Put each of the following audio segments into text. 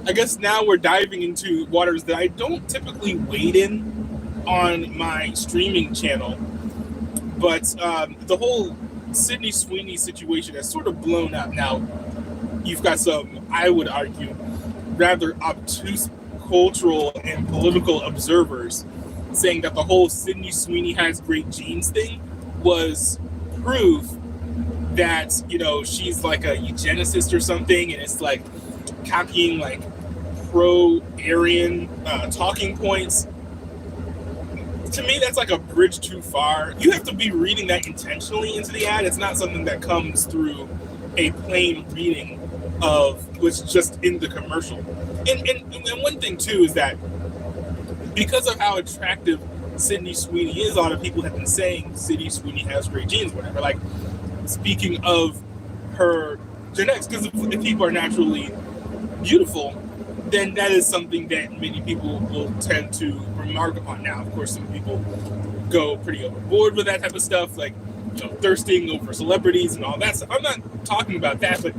I guess now we're diving into waters that I don't typically wade in on my streaming channel. But the whole Sydney Sweeney situation has sort of blown up. Now, you've got some, I would argue, rather obtuse cultural and political observers saying that the whole Sydney Sweeney has great genes thing was proof that, she's like a eugenicist or something, and it's like copying like pro-Aryan talking points. To me, that's like a bridge too far. You have to be reading that intentionally into the ad. It's not something that comes through a plain reading of what's just in the commercial. And one thing too is that because of how attractive Sydney Sweeney is, a lot of people have been saying Sydney Sweeney has great genes, whatever. Like, speaking of her genetics, because if people are naturally beautiful, then that is something that many people will tend to remark upon. Now, of course, some people go pretty overboard with that type of stuff, like, thirsting over celebrities and all that stuff. I'm not talking about that, but,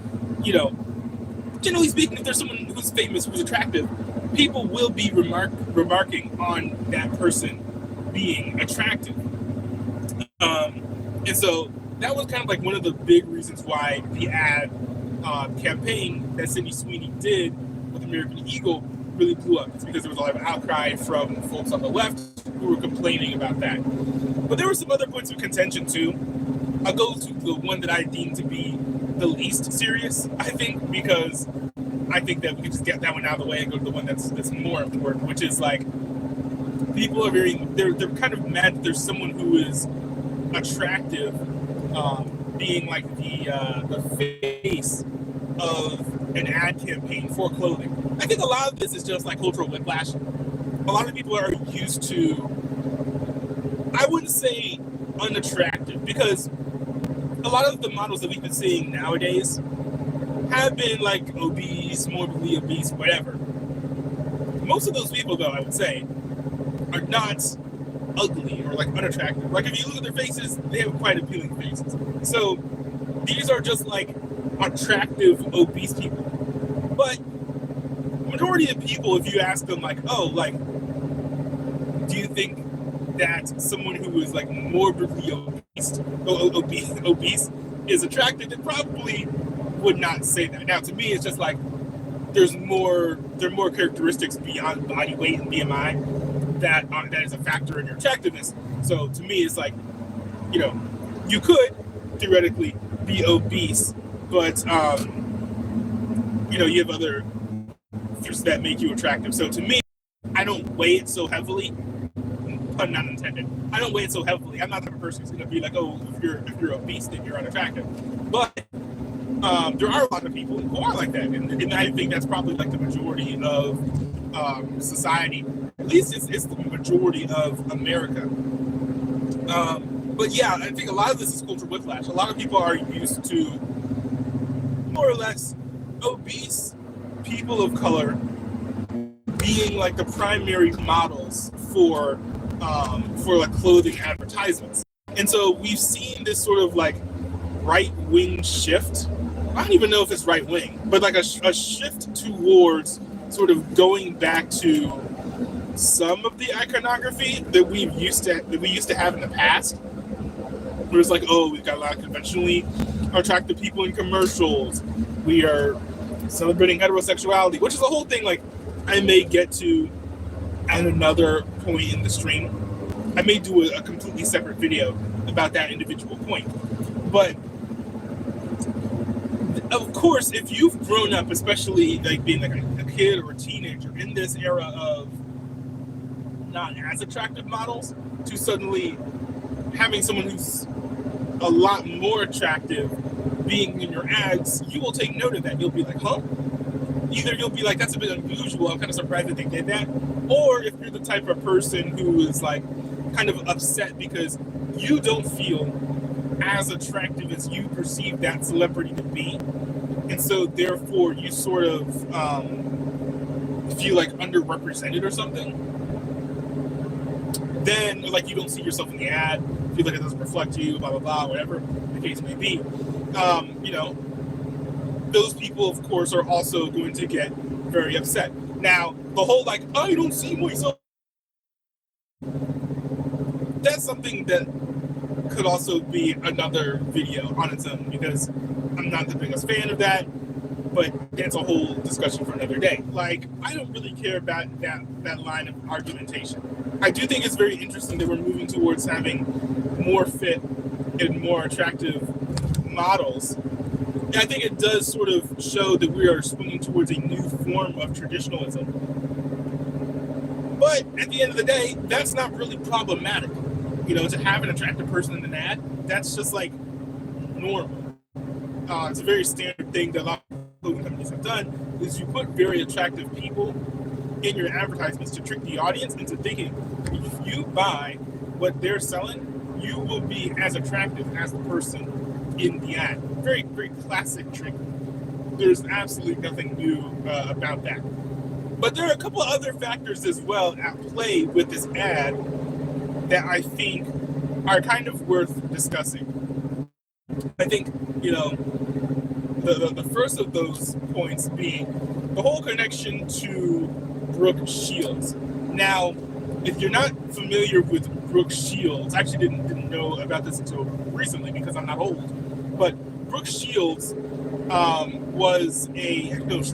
generally speaking, if there's someone who's famous, who's attractive, people will be remarking on that person being attractive. And so that was kind of like one of the big reasons why the ad campaign that Sydney Sweeney did with American Eagle really blew up. It's because there was a lot of outcry from folks on the left who were complaining about that. But there were some other points of contention too. I'll go to the one that I deem to be the least serious, I think, because I think that we can just get that one out of the way and go to the one that's more important, which is like people are they're kind of mad that there's someone who is attractive being like the face of an ad campaign for clothing. I think a lot of this is just like cultural whiplash. A lot of people are used to, I wouldn't say unattractive, because a lot of the models that we've been seeing nowadays have been like obese, morbidly obese, whatever. Most of those people, though, I would say, are not ugly or like unattractive. Like, if you look at their faces, they have quite appealing faces. So these are just like attractive obese people. But majority of people, if you ask them like, oh, like, do you think that someone who is like morbidly obese is attractive, they probably would not say that. Now, to me, it's just like there are more characteristics beyond body weight and BMI that is a factor in your attractiveness. So to me, it's like, you could theoretically be obese, but you have other features that make you attractive. So to me, I don't weigh it so heavily. Pun not intended. I don't weigh it so heavily. I'm not the type of person who's going to be like, oh, if you're obese, then you're unattractive. But there are a lot of people who are like that, and I think that's probably like the majority of society. At least it's the majority of America. But yeah, I think a lot of this is cultural whiplash. A lot of people are used to more or less obese people of color being like the primary models for like clothing advertisements. And so we've seen this sort of like right-wing shift. I don't even know if it's right-wing, but like a shift towards sort of going back to some of the iconography that we used to have in the past. Where it's like, oh, we've got a lot of conventionally attractive people in commercials. We are celebrating heterosexuality, which is a whole thing like I may get to at another point in the stream. I may do a completely separate video about that individual point. But of course, if you've grown up, especially like being like a kid or a teenager in this era of not as attractive models, to suddenly having someone who's a lot more attractive being in your ads, you will take note of that. You'll be like, huh? Either you'll be like, that's a bit unusual, I'm kind of surprised that they did that. Or if you're the type of person who is like kind of upset because you don't feel as attractive as you perceive that celebrity to be, and so therefore you sort of feel like underrepresented or something, then like you don't see yourself in the ad, feel like it doesn't reflect you, blah blah blah, whatever the case may be. Those people, of course, are also going to get very upset. Now, the whole like, I don't see myself, that's something that could also be another video on its own, because I'm not the biggest fan of that, but that's a whole discussion for another day. Like, I don't really care about that line of argumentation. I do think it's very interesting that we're moving towards having more fit and more attractive models. And I think it does sort of show that we are swinging towards a new form of traditionalism. But at the end of the day, that's not really problematic. To have an attractive person in an ad, that's just like normal. It's a very standard thing that a lot of clothing companies have done, is you put very attractive people in your advertisements to trick the audience into thinking if you buy what they're selling, you will be as attractive as the person in the ad. Very, very classic trick. There's absolutely nothing new about that. But there are a couple of other factors as well at play with this ad that I think are kind of worth discussing. I think, the first of those points being the whole connection to Brooke Shields. Now, if you're not familiar with Brooke Shields, I actually didn't know about this until recently because I'm not old, but Brooke Shields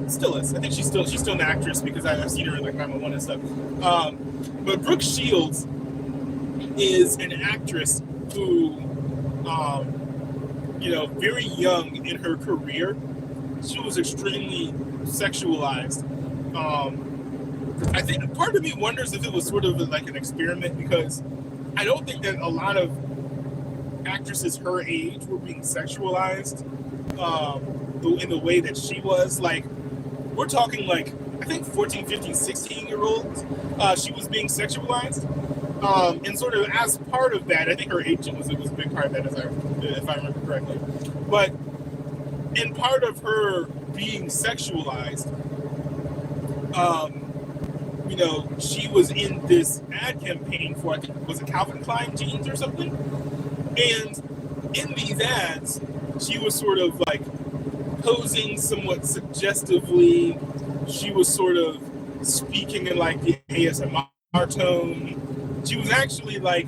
still is. I think she's still an actress because I've seen her in like 911 and stuff. But Brooke Shields is an actress who, very young in her career, she was extremely sexualized. I think part of me wonders if it was sort of like an experiment, because I don't think that a lot of actresses her age were being sexualized in the way that she was. Like, we're talking like, I think 14, 15, 16-year-olds, she was being sexualized. And sort of as part of that, I think her agent was a big part of that, if I remember correctly. But in part of her being sexualized, she was in this ad campaign for, I think, was it Calvin Klein jeans or something? And in these ads, she was sort of like posing somewhat suggestively. She was sort of speaking in like the ASMR tone. She was actually like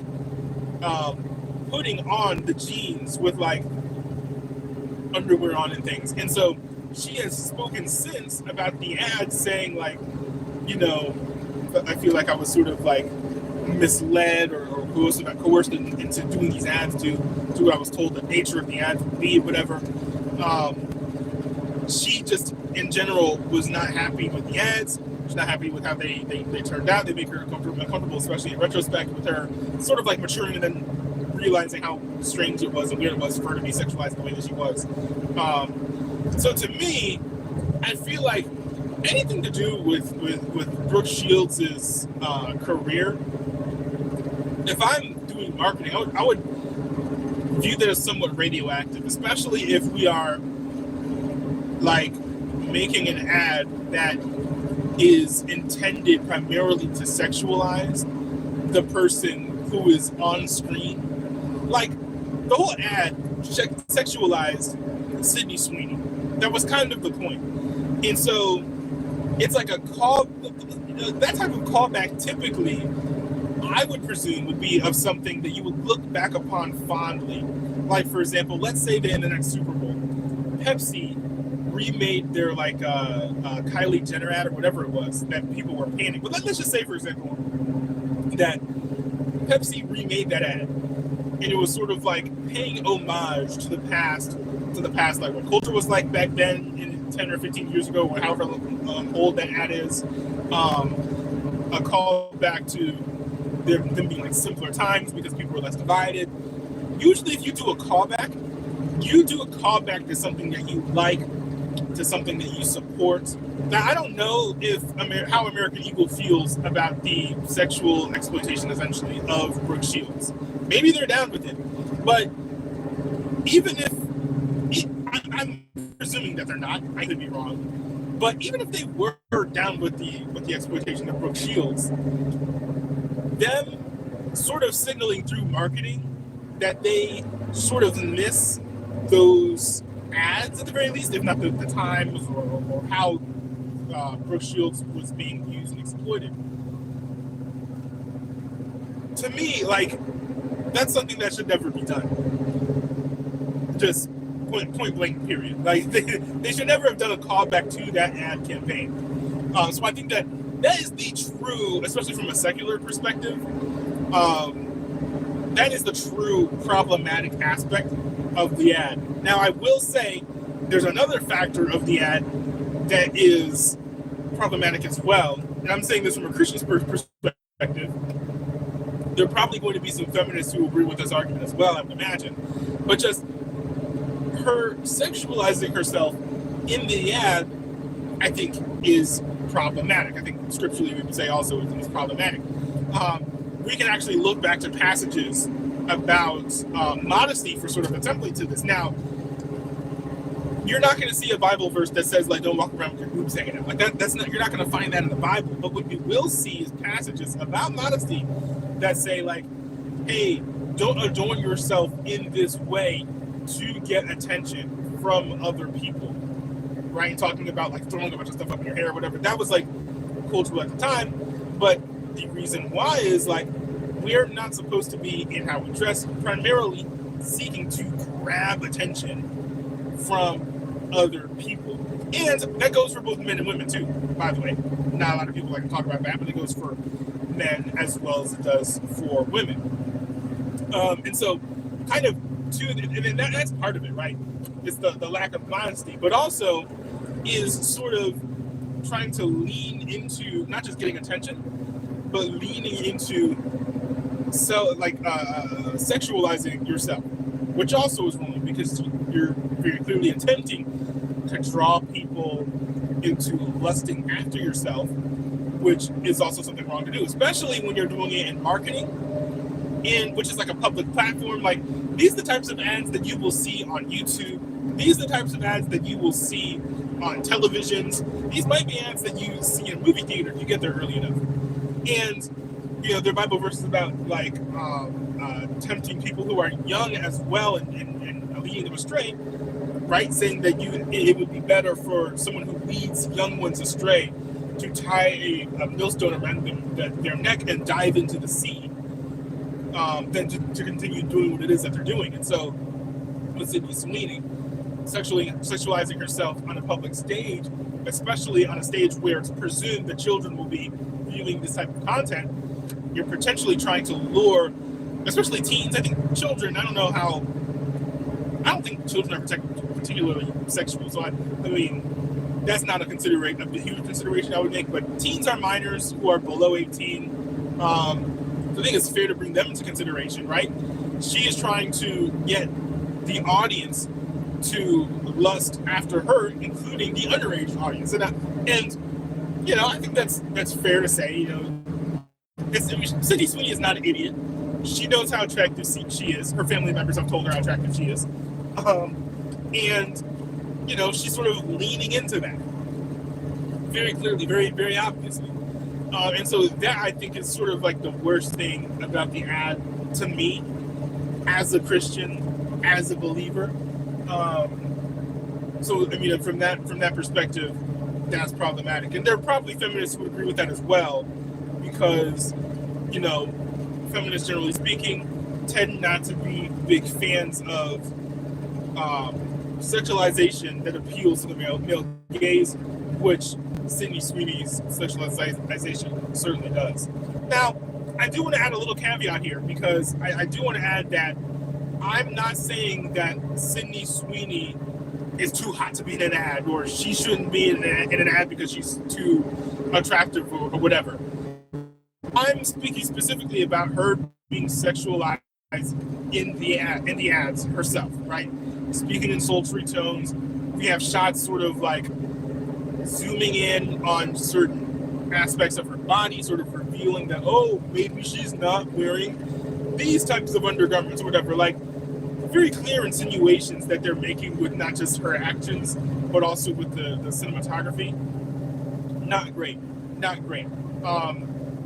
putting on the jeans with like underwear on and things. And so she has spoken since about the ad, saying like, I feel like I was sort of like misled or coerced into doing these ads to what I was told the nature of the ads would be, whatever. She just in general was not happy with the ads. She's not happy with how they turned out. They make her uncomfortable, especially in retrospect, with her sort of like maturing and then realizing how strange it was and weird it was for her to be sexualized the way that she was. So to me, I feel like anything to do with Brooke Shields' career, if I'm doing marketing, I would view that as somewhat radioactive, especially if we are like making an ad that is intended primarily to sexualize the person who is on screen. Like, the whole ad sexualized Sydney Sweeney. That was kind of the point. And so it's like that type of callback typically, I would presume, would be of something that you would look back upon fondly. Like, for example, let's say that in the next Super Bowl, Pepsi remade their like Kylie Jenner ad or whatever it was that people were painting. But let's just say, for example, that Pepsi remade that ad, and it was sort of like paying homage to the past, like what culture was like back then, in 10 or 15 years ago, or however old that ad is. A call back to them being like simpler times because people were less divided. Usually, if you do a callback to something that you like, to something that you support. Now, I don't know how American Eagle feels about the sexual exploitation, essentially, of Brooke Shields. Maybe they're down with it, but even if I'm presuming that they're not, I could be wrong. But even if they were down with the exploitation of Brooke Shields, them sort of signaling through marketing that they sort of miss those ads at the very least, if not the times or how Brooke Shields was being used and exploited. To me, like, that's something that should never be done. Just point blank, period. Like, they should never have done a callback to that ad campaign. So I think that is the true, especially from a secular perspective, that is the true problematic aspect of the ad. Now, I will say there's another factor of the ad that is problematic as well. And I'm saying this from a Christian perspective. There are probably going to be some feminists who agree with this argument as well, I would imagine. But just her sexualizing herself in the ad, I think, is problematic. I think scripturally we would say also it's problematic. We can actually look back to passages about modesty for sort of a template to this. Now, you're not going to see a Bible verse that says, like, don't walk around with your boobs hanging out. Like, that's not, you're not going to find that in the Bible. But what you will see is passages about modesty that say, like, hey, don't adorn yourself in this way to get attention from other people, right? Talking about, like, throwing a bunch of stuff up in your hair or whatever. That was, like, cultural at the time. But the reason why is, like, we're not supposed to be in how we dress primarily seeking to grab attention from other people. And that goes for both men and women too, by the way. Not a lot of people like to talk about that, but it goes for men as well as it does for women. And so kind of and that's part of it, right? It's the lack of modesty, but also is sort of trying to lean into not just getting attention, but leaning into sexualizing yourself, which also is wrong because you're very clearly attempting to draw people into lusting after yourself, which is also something wrong to do, especially when you're doing it in marketing, and which is like a public platform. Like, these are the types of ads that you will see on YouTube. These are the types of ads that you will see on televisions. These might be ads that you see in a movie theater if you get there early enough. And there are Bible verses about, like, tempting people who are young as well and leading them astray, right? Saying that it would be better for someone who leads young ones astray to tie a millstone around their neck and dive into the sea than to continue doing what it is that they're doing. And so with Sydney Sweeney sexualizing herself on a public stage, especially on a stage where it's presumed that children will be viewing this type of content, you're potentially trying to lure, especially teens. I think children, I don't think children are particularly sexual. So I mean, that's not a huge consideration I would make, but teens are minors who are below 18. So I think it's fair to bring them into consideration, right? She is trying to get the audience to lust after her, including the underage audience. And I think that's fair to say. Sydney Sweeney is not an idiot. She knows how attractive she is. Her family members have told her how attractive she is. And she's sort of leaning into that very clearly, very, very obviously. And so that, I think, is sort of like the worst thing about the ad to me as a Christian, as a believer. So, I mean, from that perspective, that's problematic. And there are probably feminists who would agree with that as well, because, feminists, generally speaking, tend not to be big fans of sexualization that appeals to the male gaze, which Sydney Sweeney's sexualization certainly does. Now, I do want to add a little caveat here, because I do want to add that I'm not saying that Sydney Sweeney is too hot to be in an ad, or she shouldn't be in an ad because she's too attractive or whatever. I'm speaking specifically about her being sexualized in the ads herself, right? Speaking in sultry tones. We have shots sort of like zooming in on certain aspects of her body, sort of revealing that, oh, maybe she's not wearing these types of undergarments or whatever. Like, very clear insinuations that they're making with not just her actions, but also with the cinematography. Not great.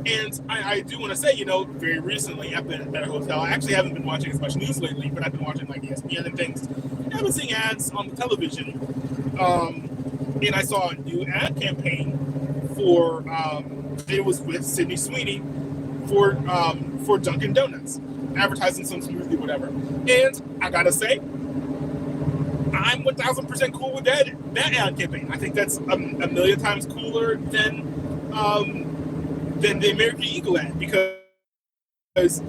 And I do want to say, very recently I've been at a hotel. I actually haven't been watching as much news lately, but I've been watching like ESPN and things. I've been seeing ads on the television And I saw a new ad campaign for it was with Sydney Sweeney for Dunkin' Donuts, advertising some smoothie, whatever. And I gotta say, I'm 1,000% cool with that ad campaign. I think that's a million times cooler than the American Eagle ad, because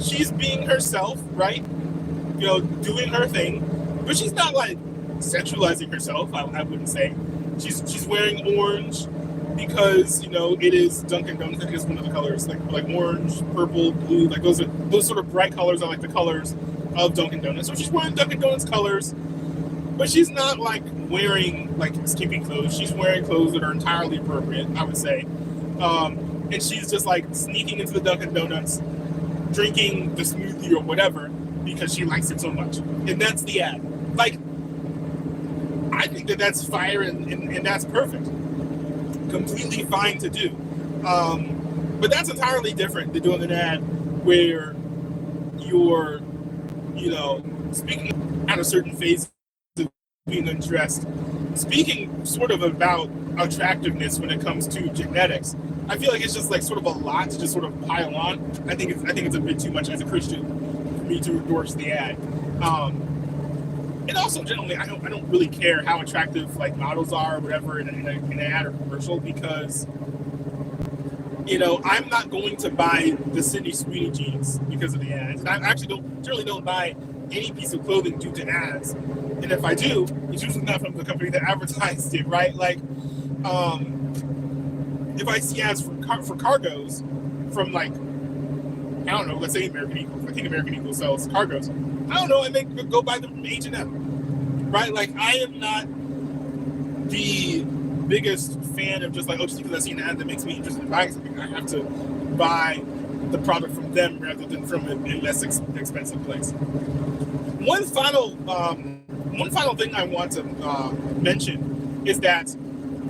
she's being herself, right? Doing her thing, but she's not like sexualizing herself. I wouldn't say she's wearing orange because it is Dunkin' Donuts. I think it's one of the colors, like orange, purple, blue, like those sort of bright colors are like the colors of Dunkin' Donuts. So she's wearing Dunkin' Donuts colors, but she's not like wearing like skimpy clothes. She's wearing clothes that are entirely appropriate, I would say. And she's just like sneaking into the Dunkin' Donuts, drinking the smoothie or whatever because she likes it so much. And that's the ad. Like, I think that's fire and that's perfect. Completely fine to do. But that's entirely different than doing an ad where you're, speaking at a certain phase of being undressed, speaking sort of about attractiveness when it comes to genetics. I feel like it's just like sort of a lot to just sort of pile on. I think it's a bit too much as a Christian for me to endorse the ad. And also generally, I don't really care how attractive like models are or whatever in an ad or commercial, because I'm not going to buy the Sydney Sweeney jeans because of the ads. And I actually generally don't buy any piece of clothing due to ads. And if I do, it's usually not from the company that advertised it, right? Like, if I see ads for cargos from, like, I don't know, let's say American Eagle. I think American Eagle sells cargos. I don't know, I may go buy them from H&M, right? Like, I am not the biggest fan of just like, just because I see an ad that makes me interested in buying something, I have to buy the product from them rather than from a less expensive place. One final thing I want to mention is that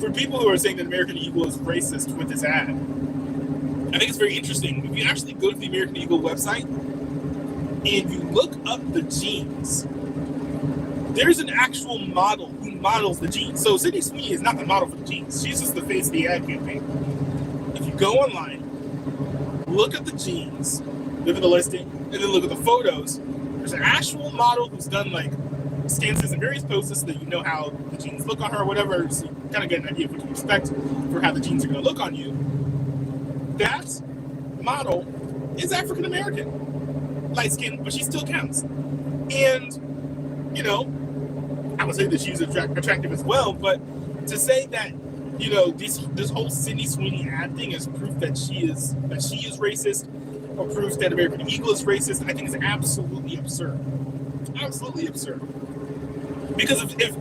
for people who are saying that American Eagle is racist with this ad, I think it's very interesting. If you actually go to the American Eagle website and you look up the jeans, there's an actual model who models the jeans. So Sydney Sweeney is not the model for the jeans. She's just the face of the ad campaign. If you go online, look at the jeans, look at the listing, and then look at the photos, there's an actual model who's done like stances and various poses so that you know how the jeans look on her or whatever, so you kind of get an idea of what to expect for how the jeans are going to look on you. That model is African American, light skinned, but she still counts. And I would say that she's attractive as well, but to say that this whole Sydney Sweeney ad thing is proof that she is racist, or proof that American Eagle is racist, I think is absolutely absurd. Absolutely absurd. Because if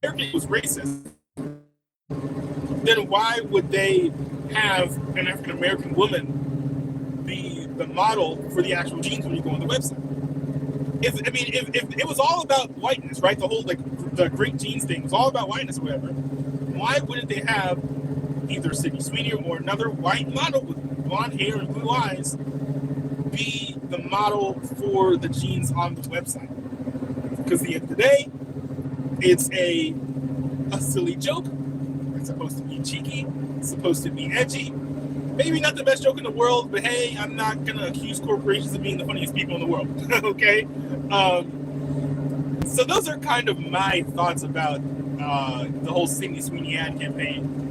American Eagle was racist, then why would they have an African American woman be the model for the actual jeans when you go on the website? If it was all about whiteness, right? The whole the great jeans thing was all about whiteness or whatever. Why wouldn't they have either Sydney Sweeney or another white model with blonde hair and blue eyes be the model for the jeans on the website? Because at the end of the day, it's a silly joke. It's supposed to be cheeky. It's supposed to be edgy. Maybe not the best joke in the world, but hey, I'm not going to accuse corporations of being the funniest people in the world, okay? So those are kind of my thoughts about the whole Sydney Sweeney ad campaign.